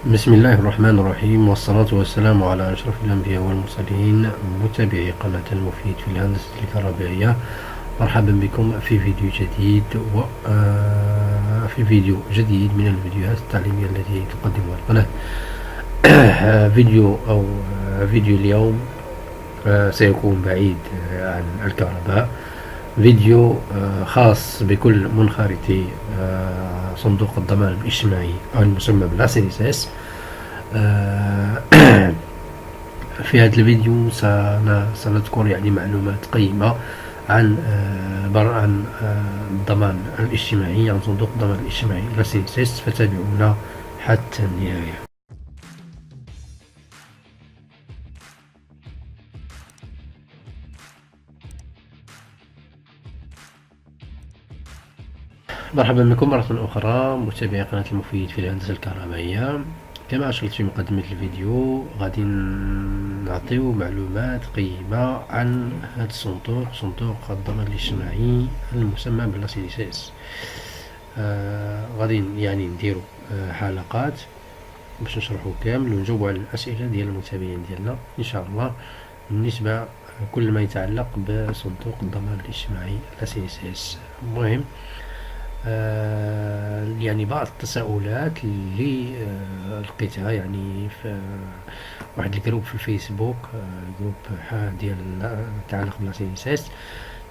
بسم الله الرحمن الرحيم، والصلاة والسلام على أشرف الأنبياء والمرسلين، متابعي قناة المفيد في الهندسة الكهربائية. مرحبا بكم في فيديو جديد في فيديو جديد من الفيديوهات التعليمية التي تقدمها القناة. فيديو اليوم سيكون بعيد عن الكهرباء. فيديو خاص بكل منخرطي صندوق الضمان الاجتماعي أو المسمى بالأسينيسيس. في هذا الفيديو سنذكر معلومات قيمة عن الضمان الاجتماعي، عن صندوق الضمان الاجتماعي الأسينيسيس، فتابعونا حتى النهاية. مرحبا بكم مرة أخرى متابعي قناة المفيد في الهندسة الكهربائية. كما أشرت في مقدمة الفيديو، غادي نعطيو معلومات قيمة عن هذا الصندوق، صندوق الضمان الاجتماعي المسمى بالأسينيسيس. غادي نديرو حلقات باش نشرحو كامل ونجاوبو على الأسئلة ديال المتابعين ديالنا إن شاء الله، بالنسبة كل ما يتعلق بصندوق الضمان الاجتماعي الأسينيسيس. المهم بعض التساؤلات اللي لقيتها في واحد الجروب في الفيسبوك، جروب ديال تعلق بالأسينيسيس.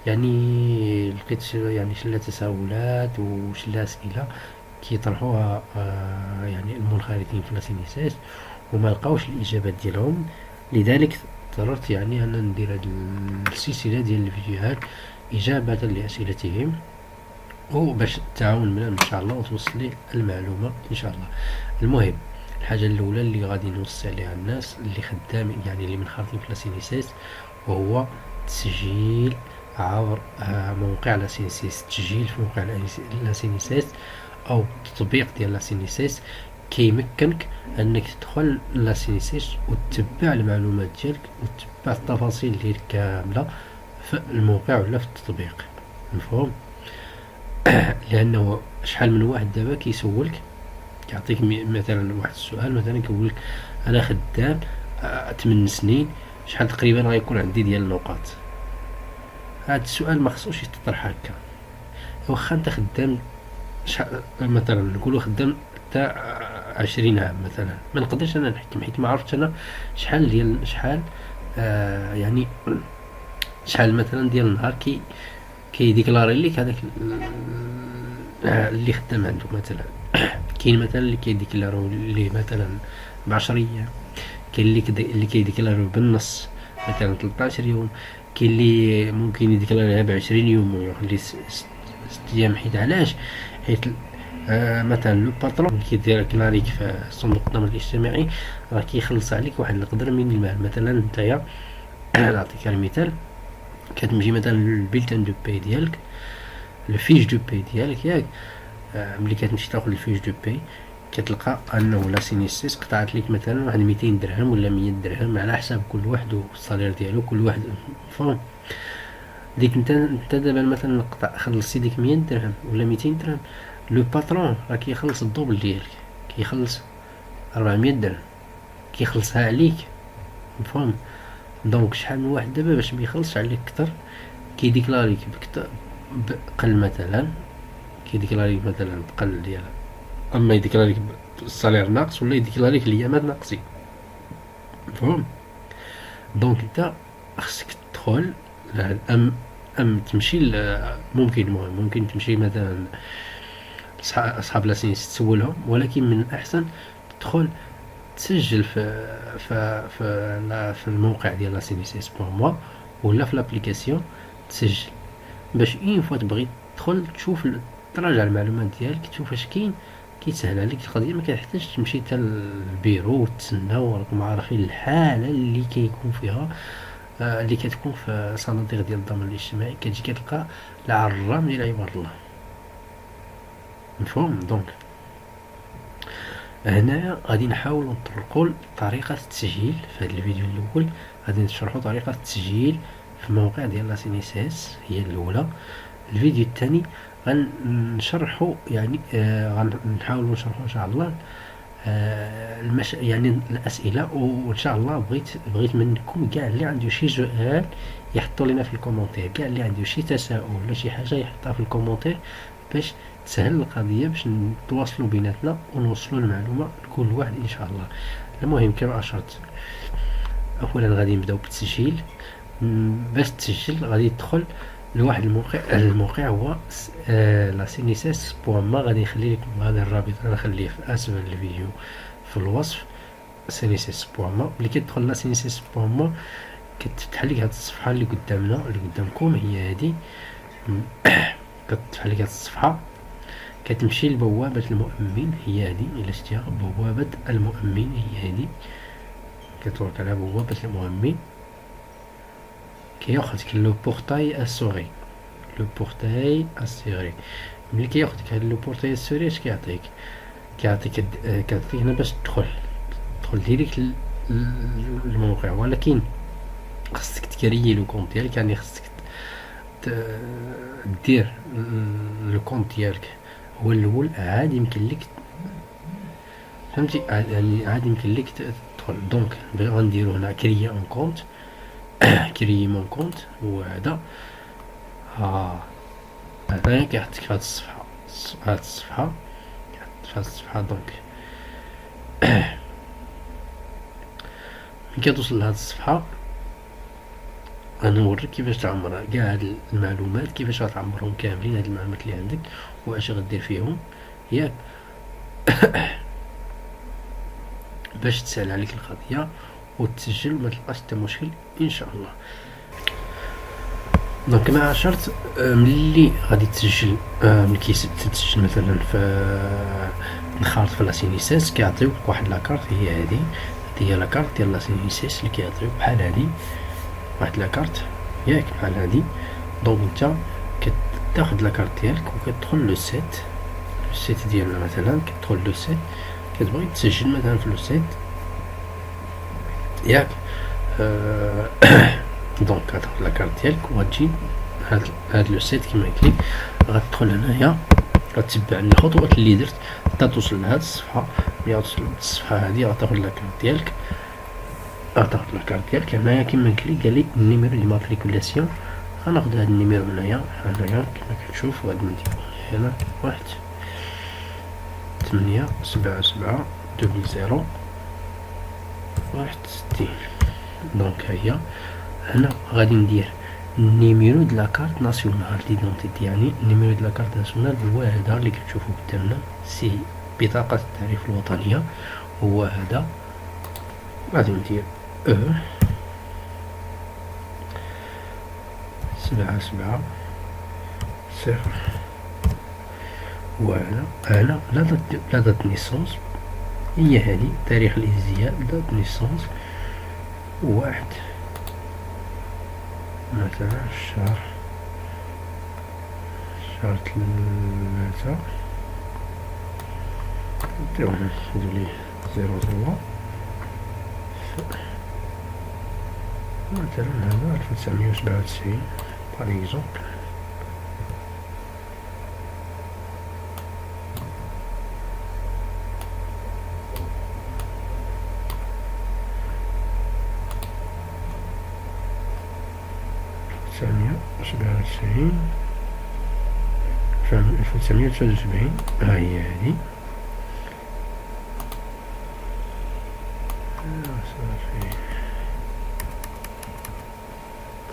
لقيت شلة تساؤلات وشلة أسئلة كيطرحوها المنخرطين في الأسينيسيس وما لقاوش الإجابات ديالهم. لذلك اضطررت أن ندير هاد السلسلة ديال الفيديوهات إجابة لأسئلتهم، وباش تعاون معنا ان شاء الله وتوصل لي المعلومه ان شاء الله. المهم، الحاجه الاولى اللي غادي نوصي عليها الناس اللي خدام اللي منخرطين في لاسينيسيس، وهو تسجيل عبر موقع لاسينيسيس. التسجيل في موقع لاسينيسيس او التطبيق ديال لاسينيسيس كيمكنك انك تدخل لاسينيسيس وتتبع المعلومات ديالك وتتبع التفاصيل ديالك كامله في الموقع ولا في التطبيق. مفهوم؟ لانه شحال من واحد دابا كيسولك، كيعطيك مثلا واحد السؤال، مثلا كيقولك انا خدام 8 سنين، شحال تقريبا غيكون عندي ديال النقاط؟ هذا السؤال ما خصوش يتطرح هكا. واخا انت خدام مثلا نقولوا خدام حتى 20 عام مثلا، ما نقدرش انا نحكم حيت ما عرفتش انا شحال مثلا ديال النهار كيديكلاري ليك هذاك اللي خدام عنده. مثلا كاين مثلا اللي كيديكلارو ليه مثلا ب10 ايام، كاين اللي كيديكلارو بالنص مثلا 13 يوم، كاين اللي ممكن يديكلاريها ب20 يوم ويخلي 6 ايام. حيت علاش؟ حيت مثلا لو باترون اللي كيديكلاريك في صندوق الضمان الاجتماعي راه كيخلص عليك واحد القدر من المال. مثلا نتايا نعطيك المثال، كتمشي مثلا للبيلتان دو باي ديالك، الفيش دو باي ديالك ياك، ملي كتمشي تاخذ الفيش دو باي كتلقى انه لاسينيسيس قطعت لك مثلا واحد 200 درهم ولا 100 درهم على حساب كل واحد والصالير ديالو كل واحد. فهم؟ ديك انت دابا مثلا خلصتي ديك 100 درهم ولا 200 درهم، لو باترون راه كيخلص الدوبل ديالك، كيخلص 400 درهم كيخلصها عليك. مفهوم؟ دونك شحال من واحد دابا باش ما يخلصش عليك كتر كيديكلاريك بقل، مثلا كيديكلاريك مثلا بقل ديالها، اما يديكلاريك الصالير ناقص ولا يديكلاريك الايامات ناقصين. مفهوم؟ دونك انت خصك تدخل ام تمشي ممكن تمشي مثلا اصحاب لاسينيس تسولهم، ولكن من الاحسن تدخل تسجل في الموقع ديال لاسينيسيس بور موا ولا في لابليكاسيون تسجل، باش اين فوا تبغي تدخل تشوف تراجع المعلومات ديالك، تشوف اش كاين، كيتسهل عليك القضيه. ما كتحتاجش تمشي حتى للبيرو وتسنى، وراكم عارفين الحاله اللي كيكون فيها اللي كتكون في صناديق ديال الضمان الاجتماعي، كتجي كتلقى العرام ديال عباد الله. مفهوم؟ دونك هنايا غادي نحاولوا نطرقوا طريقه التسجيل. في هذا الفيديو الاول غادي نشرحوا طريقه التسجيل في الموقع ديال لاسينيسيس، هي الاولى. الفيديو الثاني غنشرحوا غنحاولوا نشرحوا ان شاء الله يعني الاسئله، وان شاء الله بغيت منكم كاع اللي عنده شي سؤال يحطوا لنا في الكومونتير، كاع اللي عنده شي تساؤل ولا شي حاجه يحطها في الكومونتير باش تسهل القضيه، باش نتواصلوا بيناتنا ونوصلوا المعلومه لكل واحد ان شاء الله. المهم كما اشرت، اولا غادي نبداو بالتسجيل. باش تسجل غادي تدخل لواحد الموقع هو لا سينيسيس بوان ما. غادي نخلي لكم هذا الرابط، انا نخليه في اسفل الفيديو في الوصف. سينيسيس بوان ما، ملي كتدخل لا سينيسيس بوان ما كتفتح لك هاد الصفحه اللي قدامنا اللي قدامكم، هي هادي. كتفتح لك هاد الصفحه، كتمشي لبوابه المؤمن، هي هادي الا شتيها بوابه المؤمن، هي هادي. كتورك على بوابه المؤمن، كياخدك لو بورتاي اسوري. لو بورتاي اسوري ملي كياخدك هاد لو بورتاي اسوري اش كيعطيك؟ كيعطيك هنا باش تدخل ديريكت للموقع، ولكن خصك تكريي لو كونت ديالك، يعني خصك دير لو كونت ديالك هو الاول، عاد يمكن لك فهمتي، يعني عاد يمكن لك تدخل. دونك غنديرو هنا كريي اون كونت، كريي مون كونت. هو هذا، هنايا كيحطك في هاد الصفحه، دونك ملي كتوصل لهاد الصفحه غنوريك كيفاش تعمر كاع هاد المعلومات، كيفاش غتعمرهم كاملين هاد المعلومات اللي عندك واش غدير فيهم، ياك باش تسهل عليك القضيه وتسجل وما تلقاش حتى مشكل ان شاء الله. دونك كما عشرت، ملي غادي تسجل، ملي كتسجل مثلا في الخارط في لاسينيسيس كيعطيوك واحد لاكارت، هي هادي هي لاكارت ديال لاسينيسيس اللي كيعطيوك بحال هادي، واحد لاكارت ياك بحال هادي. دونك نتا كتاخد لاكارت ديالك وكتدخل لو سيت ديالنا، مثلا كتدخل لو سيت، كتبغي تسجل مثلا في لو سيت ياك. دونك غتاخد لاكارت ديالك وغتجي هاد لو سيت كيما قلت لك، غتدخل هنايا غتبع الخطوات اللي درت حتى توصل لهاد الصفحه. ملي غتوصل لهاد الصفحه هادي غتاخد لاكارت ديالك، هنايا كيما قلت لك قال لي النيميرو دي ماتريكولاسيون. غناخد هاد النيميرو هنايا كيما كتشوف، غادي نديرو هنا 1-877-00-61. دونك هي هنا غادي ندير النيميرو د لاكارت ناسيونال ديدونتيتي، يعني النيميرو د لاكارت ناسيونال هو هذا اللي كتشوفو قدامنا، سي بطاقة التعريف الوطنية، هو هذا. غادي ندير 77-0. وهنا لا دات نيسونس، هي هذه تاريخ الازدياد، دات نيسونس 1 مثلا شهر 3 نديروليه 00 مثلا هذا 1997 باغ اكزومبل. في عام 1979 ها هي هادي، صافي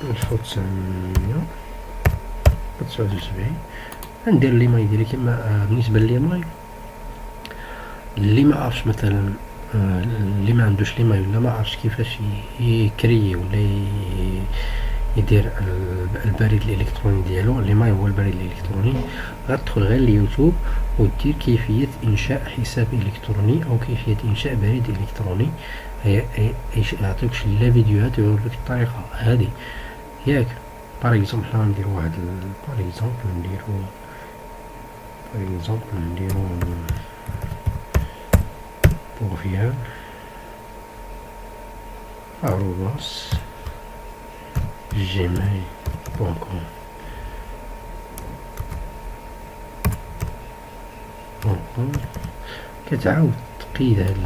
1979. ندير لي ماي ديالي كيما بالنسبه لي ماي. اللي ما عرفش مثلا، اللي ما عندوش لي ماي ولا ما عرفش كيفاش يكري ولا يدير البريد الالكتروني ديالو، اللي ما هو البريد الالكتروني، غتدخل غير اليوتيوب ودير كيفيه انشاء حساب الكتروني او كيفيه انشاء بريد الكتروني. يعطيك لا فيديوهات يوريك الطريقه هذه ياك. باغ اكزومبل حنا نديرو واحد باغ اكزومبل نديرو بوغيان @gmail.com. كتعاود تقيد هاد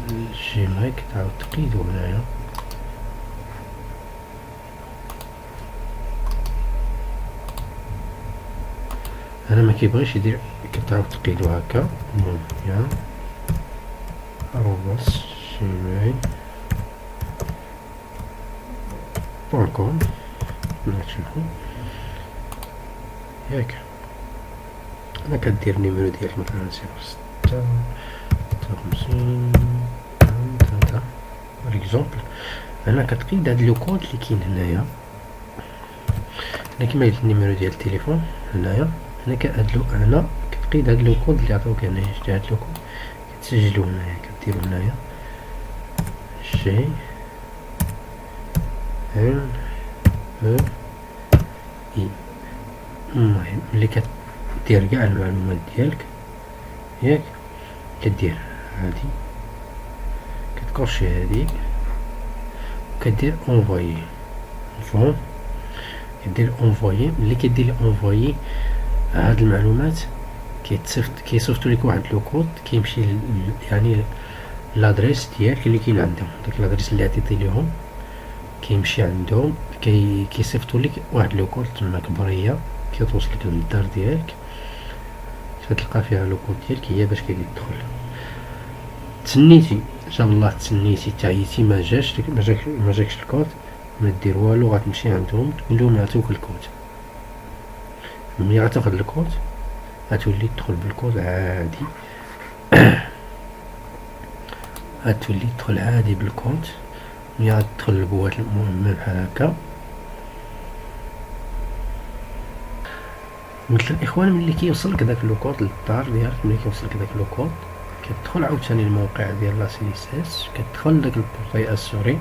الجيمري، كتعاود تقيدو هنايا. انا ما كيبغيش يدير، كتعاود تقيدو هكا. المهم روبوس جيمري بوان كوم نشوفو ياك. انا كدير النيميرو ديالك مثلا 06 56 3 بار اكزومبل. انا كتقيد هاد لو كود اللي كاين هنايا. انا كيما قلت النيميرو ديال التليفون هنايا، انا كادلو انا كتقيد هاد لو كود اللي عطاوك هنايا. شتي هاد لو كود كتسجلو هنايا، كديرو هنايا جي ال او اي. المهم ملي كدير كاع المعلومات ديالك ياك، كدير هادي، كتكوشي هاديك، وكدير انفويي. مفهوم؟ كدير انفويي. ملي كدير انفويي هاد المعلومات كيصيفطوا لك واحد لو كود كيمشي يعني لادريس ديالك اللي كاين عندهم. داك لادريس اللي عطيتي ليهم كيمشي عندهم، كيصيفطوا لك واحد لو كود تما كبريه كتوصلك للدار ديالك، فتلقى فيها لو كود ديالك هي باش كيدخل. تسنيتي جاب الله، تسنيتي تعيتي ما جاكش الكود، ما دير والو، غتمشي عندهم تقول لهم يعطيوك الكود. ملي غتاخد الكود غتولي تدخل بالكود عادي غتولي تدخل عادي بالكود. ملي غتدخل لبوات المهمة بحال هكا، مثل الاخوان ملي كيوصلك داك لو كود للدار ديالك، ملي كيوصلك داك لو كود كتدخل عاوتاني الموقع ديال لا سي اس اس، كتدخل داك البورتاي اسوري،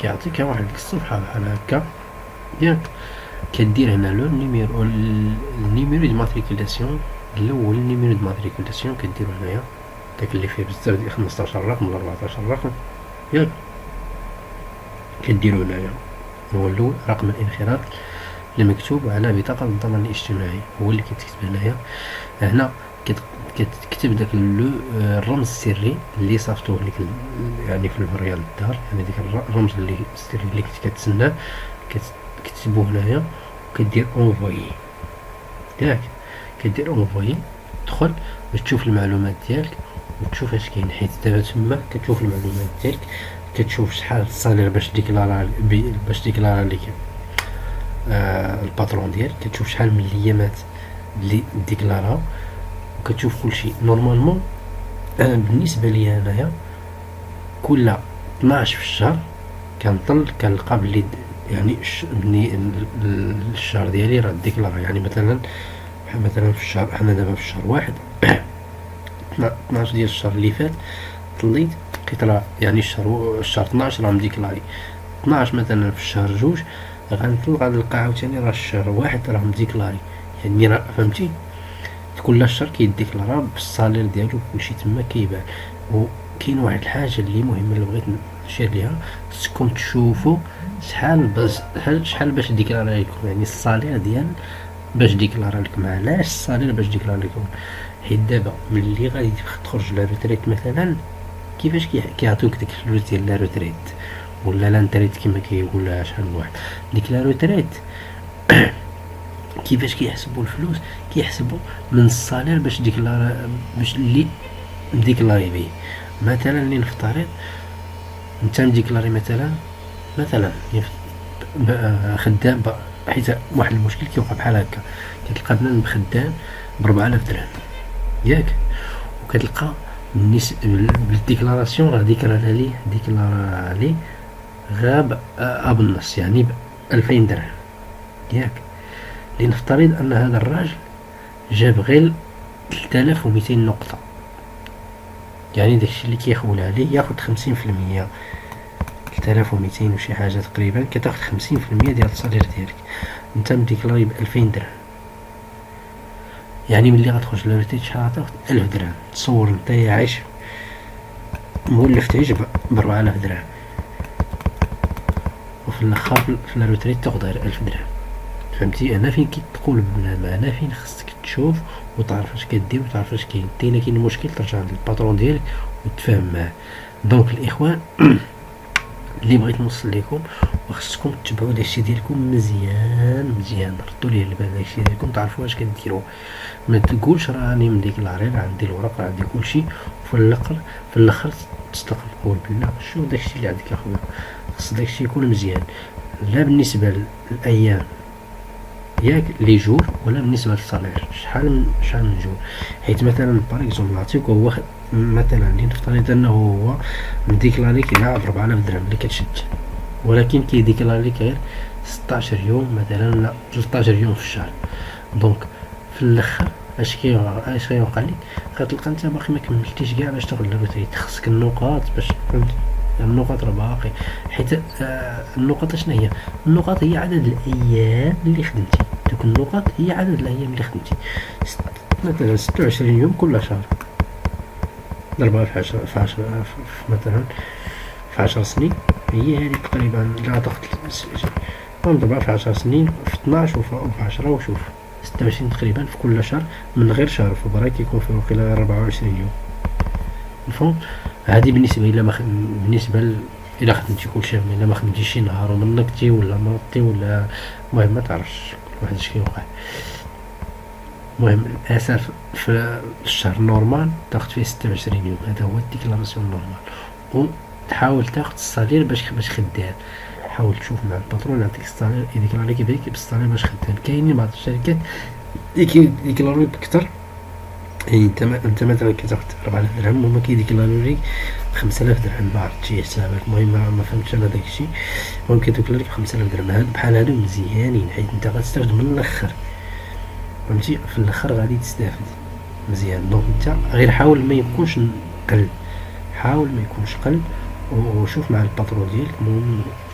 كيعطيك واحد الصفحه بحال هكا ياك. كدير هنا لو نيميرو، النيميرو دو ماتريكولاسيون الاول، النيميرو دو ماتريكولاسيون كديرو هنايا، داك اللي فيه بزاف ديال 15 رقم ولا 14 رقم ياك، كديرو هنايا. هو الاول رقم الانخراط اللي مكتوب على بطاقة الضمان الاجتماعي، هو اللي كيتكتب هنايا. هنا كتكتب داك الرمز السري اللي صافتوه لك يعني في البرية للدار، يعني ديك الرمز اللي السري اللي كنت كتسناه كتكتبو هنايا، وكدير انفويي ياك. كدير انفويي، تدخل باش تشوف المعلومات ديالك وتشوف اش كاين، حيت دابا تما كتشوف المعلومات ديالك، كتشوف شحال الصالير باش ديكلارا ليك الباترون ديالك، كتشوف شحال من الايامات اللي ديكلارا، وكتشوف كلشي نورمالمون. انا بالنسبه لي انايا كل 12 في الشهر كنلقى بلي يعني الشهر ديالي راه ديكلارا. يعني مثلا في الشهر، حنا دابا في الشهر واحد 12 ديال الشهر اللي فات طليت لقيت راه يعني الشهر 12 راه مديكلاري. 12 مثلا في الشهر جوج غنلقى عاوتاني راه الشهر واحد راه مديكلاري. يعني راه فهمتي، كل شهر كيديكلارا بالصالير ديالو كلشي تما كيبان. وكاين واحد الحاجه اللي مهمه اللي بغيت نشير ليها، خصكم تشوفوا شحال باش ديكلارا لكم، يعني الصالير ديال باش ديكلارا لكم. علاش الصالير باش ديكلارا لكم؟ حيت دابا ملي غادي تخرج لا روتريت مثلا، كيفاش كيعطيوك ديك الفلوس ديال لا روتريت ولا لانتريت كما كيقولها شحال من واحد. ديك لا روتريت كيفاش كيحسبوا الفلوس؟ كيحسبوا من الصالير باش اللي مديكلاري به. مثلا اللي نفترض انت مديكلاري مثلا خدام، حيت واحد المشكل كيوقع بحال هكا، كتلقى بنادم خدام ب4000 درهم ياك، وكتلقى بالديكلاراسيون راه ديكلارا ليه غاب بالنص، يعني ب2000 درهم ياك. لنفترض ان هذا الراجل جاب غير 3200 نقطة، يعني داكشي اللي كيخول عليه ياخد 50%، 3200 وشي حاجة تقريبا، كتاخد 50% ديال الصالير ديالك. انت مديكلاري ب2000 درهم، يعني ملي غتخرج للروتيت شحال غتاخد؟ 1000 درهم. تصور انت عايش مولف تعيش ب4000 درهم، وفي الاخر في الروتريت تاخد غير 1000 درهم. فهمتي؟ هنا فين كيتقول بنادم، هنا فين خصك تشوف وتعرف اش كدير وتعرف اش كاين. حتى الا كاين مشكل ترجع للباترون ديالك وتفاهم معاه. دونك الاخوان اللي بغيت نوصل لكم، وخصكم تتبعوا داكشي ديالكم مزيان مزيان، ردوا ليه البال داكشي ديالكم، تعرفوا اش كديروا. ما تقولش راني من ديك العريض عندي الورق عندي كلشي، في الاخر تستقل تقول بالله شوف داكشي اللي عندك اخويا. خص داكشي يكون مزيان، لا بالنسبه للايام ياك لي جور، ولا بالنسبه للصالير شحال من جور. حيت مثلا باغ اكزومبل نعطيك، هو مثلا اللي نفترض انه هو مديكلاري كاع 4000 درهم اللي كتشد، ولكن كيديكلاري غير 16 يوم مثلا ولا 13 يوم في الشهر. دونك في الاخر اش غيوقع لك؟ غتلقى انت باقي ما كملتيش كاع باش تاخد الروتريت. خصك النقاط باش فهمت، النقاط راه باقي. حيت النقاط شنو هي؟ النقاط هي عدد الايام اللي خدمتي، دوك النقاط هي عدد الايام اللي خدمتي. مثلا 26 يوم كل شهر، ضربها في 10 مثلا في 10 سنين، هي هذه تقريبا لا تاخد نضربها في 10 سنين في 12 وفي 10 وشوف 26 تقريبا في كل شهر، من غير شهر فبراك كيكون فيه وقيلا غير 24 يوم. مفهوم؟ هذه بالنسبه الى بالنسبه الى خدمتي كلشي. الا ما خدمتيش شي نهار ومنكتي ولا مرضتي ولا المهم ما تعرفش كل واحد اش كيوقع. المهم الاسف في الشهر نورمال تاخد فيه 26 يوم، هذا هو الديكلاراسيون نورمال. وتحاول تاخد الصالير باش خدام، حاول تشوف مع الباترون يعطيك الصالير يديكلاري لك بالصالير باش خدام. كاينين بعض الشركات اللي كيديكلاريو بكثر، يعني انت مثلا كتاخد 4000 درهم وما كيديكلاريو لك 5000 درهم، ما عرفتش حسابك. المهم ما فهمتش انا داكشي. المهم كيديكلاري لك 5000 درهم. هاد بحال هادو مزيانين، حيت انت غتستافد من الاخر، فهمتي؟ في الاخر غادي تستافد مزيان. دونك انت غير حاول ما يكونش قلب، وشوف مع الباترون ديالك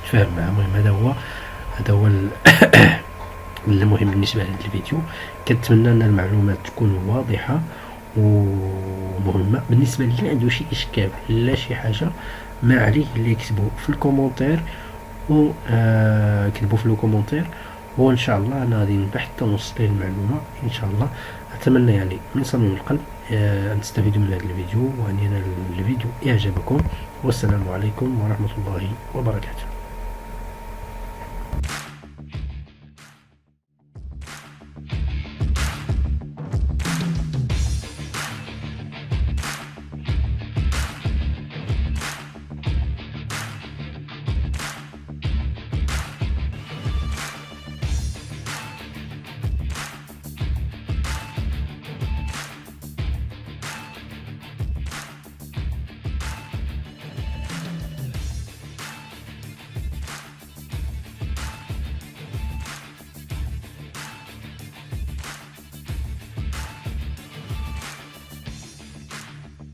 تفاهم معاه. المهم هذا هو المهم بالنسبه لهذا الفيديو. كنتمنى ان المعلومات تكون واضحه ومهمه. بالنسبه اللي عنده شي اشكال ولا شي حاجه ما عليه اللي يكتبوا في الكومونتير، و كتبوا في الكومونتير، وان شاء الله انا غادي نبحث نوصل ليه المعلومه ان شاء الله. اتمنى يعني من صميم القلب ان تستفيدوا من هذا الفيديو، وان ينال الفيديو اعجابكم. والسلام عليكم ورحمه الله وبركاته.